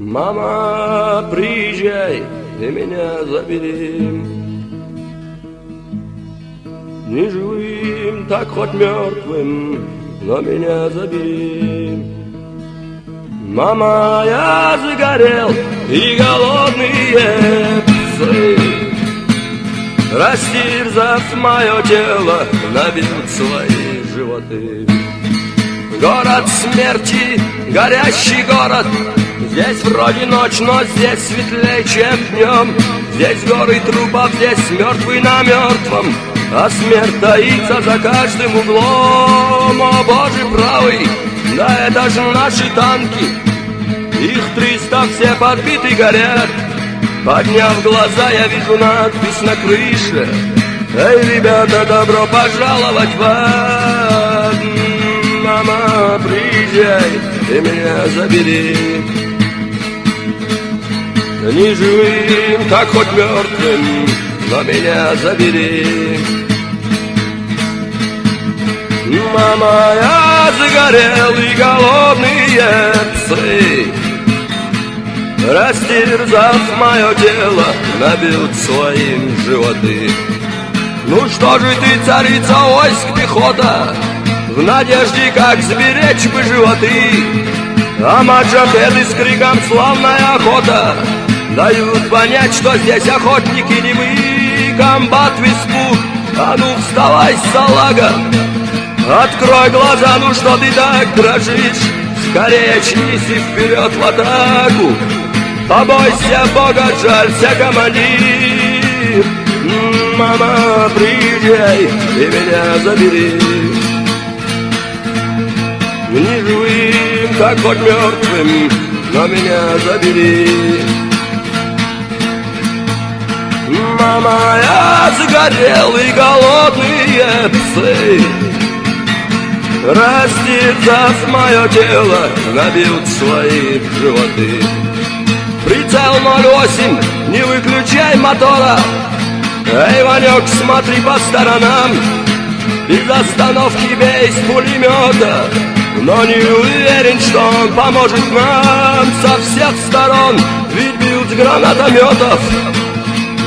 Мама, приезжай и меня забери. Не живым, так хоть мертвым, но меня забери. Мама, я загорел, и голодные псы, растерзав мое тело, набьют свои животы. Город смерти, горящий город, здесь вроде ночь, но здесь светлее, чем днем. Здесь горы трупов, здесь мертвый на мертвом, а смерть таится за каждым углом. О, Боже правый, да это же наши танки, их 300, все подбиты, горят. Подняв глаза, я вижу надпись на крыше: эй, ребята, добро пожаловать в ад. Мама, приезжай и меня забери. Не живым, как хоть мертвым, но меня забери. Мама, я загорел, и голодные псы, растерзав мое тело, набьют своим животы. Ну что же ты, царица войск, пехота, в надежде, как сберечь бы животы, а маджахеды с криком «Славная охота» дают понять, что здесь охотники не мы. Комбат в испуг, а ну вставай, салага, открой глаза, ну что ты так дрожишь, скорее очнись и вперед в атаку. Побойся Бога, жалься, командир. Мама, приезжай и меня забери. Не живым, как хоть мертвым, но меня забери. Мама, я загорел, и голодные псы, растерзав мое тело, набьют свои животы. Прицел 08, не выключай мотора. Эй, Ванек, смотри по сторонам, без остановки бей с пулемета. Но не уверен, что он поможет нам со всех сторон, ведь бьют с гранатометов,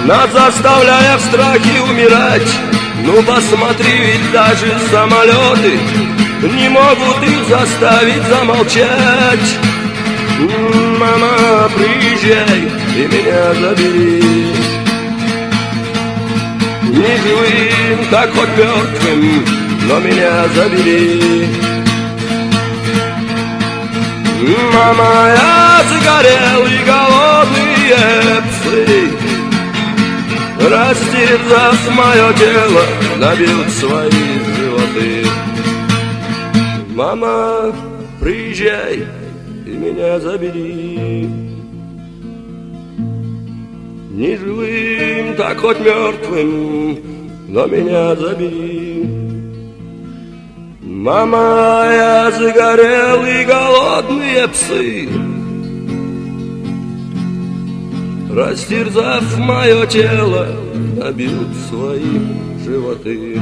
нас заставляя в страхе умирать. Ну посмотри, ведь даже самолеты не могут их заставить замолчать. Мама, приезжай и меня забери. Не живым, как хоть мертвым, но меня забери. Мама, я загорел, и голодные псы, растерзав мое тело, набьют свои животы. Мама, приезжай и меня забери. Не живым, так хоть мертвым, но меня забери. Мама, я загорел, и голодные псы, растерзав мое тело, набьют свои животы.